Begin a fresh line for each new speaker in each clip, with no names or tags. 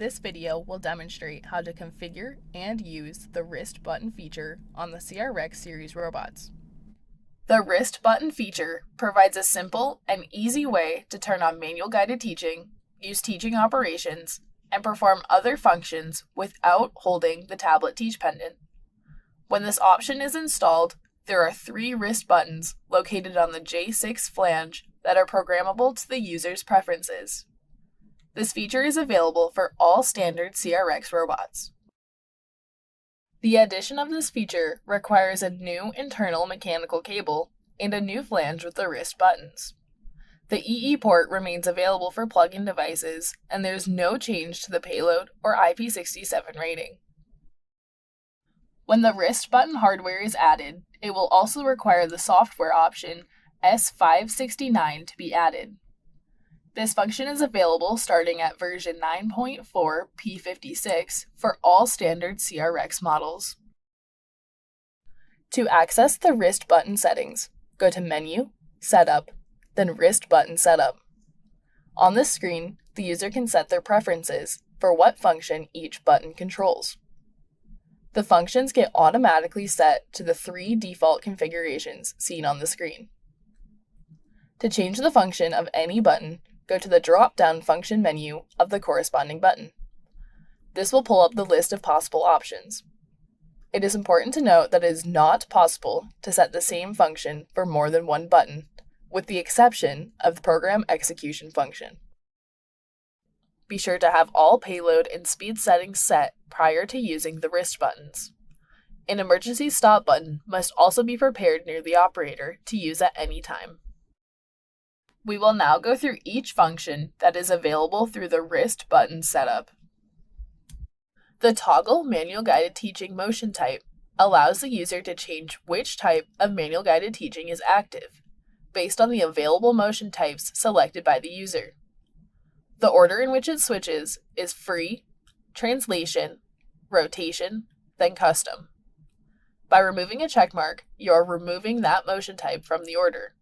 This video will demonstrate how to configure and use the wrist button feature on the CRX series robots. The wrist button feature provides a simple and easy way to turn on manual guided teaching, use teaching operations, and perform other functions without holding the tablet teach pendant. When this option is installed, there are 3 wrist buttons located on the J6 flange that are programmable to the user's preferences. This feature is available for all standard CRX robots. The addition of this feature requires a new internal mechanical cable and a new flange with the wrist buttons. The EE port remains available for plug-in devices, and there is no change to the payload or IP67 rating. When the wrist button hardware is added, it will also require the software option S569 to be added. This function is available starting at version 9.4 P56 for all standard CRX models. To access the wrist button settings, go to Menu, Setup, then Wrist Button Setup. On this screen, the user can set their preferences for what function each button controls. The functions get automatically set to the 3 default configurations seen on the screen. To change the function of any button, go to the drop-down function menu of the corresponding button. This will pull up the list of possible options. It is important to note that it is not possible to set the same function for more than one button, with the exception of the program execution function. Be sure to have all payload and speed settings set prior to using the wrist buttons. An emergency stop button must also be prepared near the operator to use at any time. We will now go through each function that is available through the wrist button setup. The toggle manual guided teaching motion type allows the user to change which type of manual guided teaching is active, based on the available motion types selected by the user. The order in which it switches is free, translation, rotation, then custom. By removing a checkmark, you are removing that motion type from the order.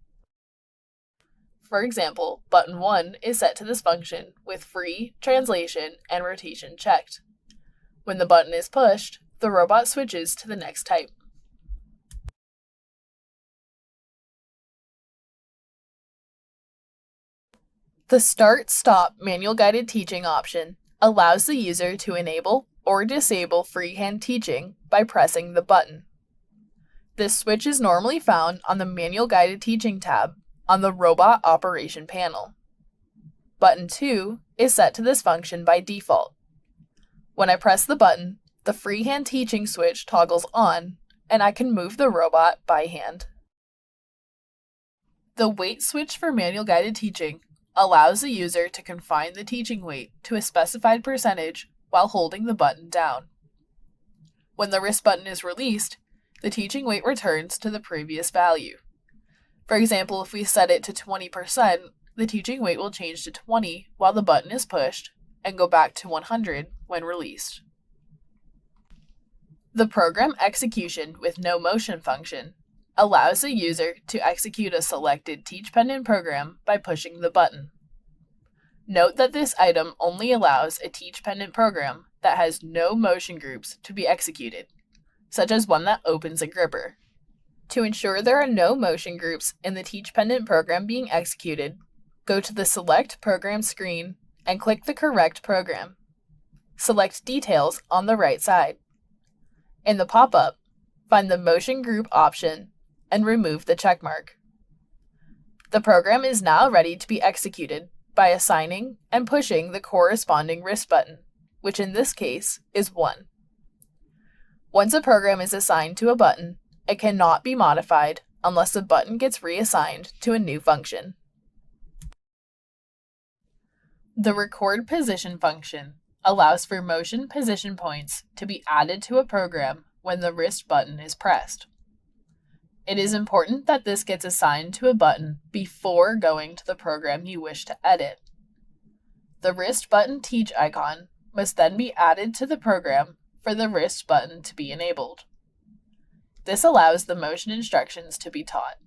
For example, button 1 is set to this function with free, translation, and rotation checked. When the button is pushed, the robot switches to the next type. The Start-Stop manual guided teaching option allows the user to enable or disable freehand teaching by pressing the button. This switch is normally found on the Manual Guided Teaching tab on the Robot Operation panel. Button 2 is set to this function by default. When I press the button, the freehand teaching switch toggles on, and I can move the robot by hand. The weight switch for manual guided teaching allows the user to confine the teaching weight to a specified percentage while holding the button down. When the wrist button is released, the teaching weight returns to the previous value. For example, if we set it to 20%, the teaching weight will change to 20 while the button is pushed and go back to 100 when released. The program execution with no motion function allows the user to execute a selected teach pendant program by pushing the button. Note that this item only allows a teach pendant program that has no motion groups to be executed, such as one that opens a gripper. To ensure there are no motion groups in the teach pendant program being executed, go to the Select Program screen and click the correct program. Select Details on the right side. In the pop-up, find the Motion Group option and remove the checkmark. The program is now ready to be executed by assigning and pushing the corresponding wrist button, which in this case is 1. Once a program is assigned to a button, it cannot be modified unless the button gets reassigned to a new function. The Record Position function allows for motion position points to be added to a program when the wrist button is pressed. It is important that this gets assigned to a button before going to the program you wish to edit. The wrist button teach icon must then be added to the program for the wrist button to be enabled. This allows the motion instructions to be taught.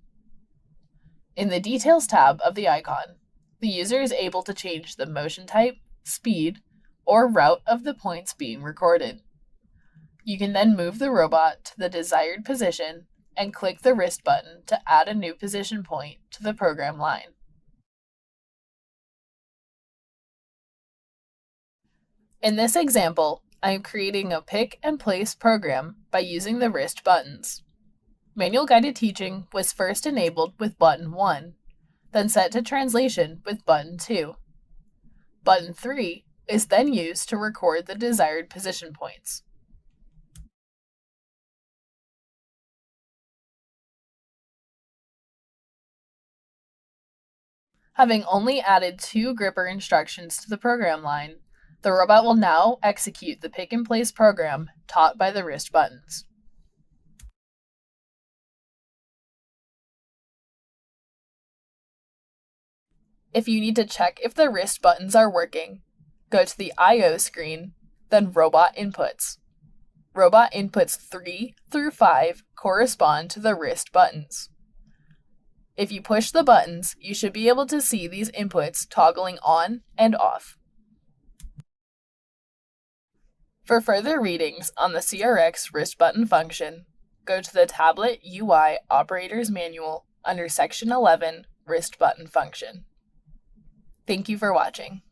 In the Details tab of the icon, the user is able to change the motion type, speed, or route of the points being recorded. You can then move the robot to the desired position and click the wrist button to add a new position point to the program line. In this example, I am creating a pick and place program by using the wrist buttons. Manual guided teaching was first enabled with button 1, then set to translation with button 2. Button 3 is then used to record the desired position points. Having only added 2 gripper instructions to the program line, the robot will now execute the pick and place program taught by the wrist buttons. If you need to check if the wrist buttons are working, go to the I/O screen, then Robot Inputs. Robot Inputs 3 through 5 correspond to the wrist buttons. If you push the buttons, you should be able to see these inputs toggling on and off. For further readings on the CRX wrist button function, go to the Tablet UI Operator's Manual under Section 11, Wrist Button Function. Thank you for watching.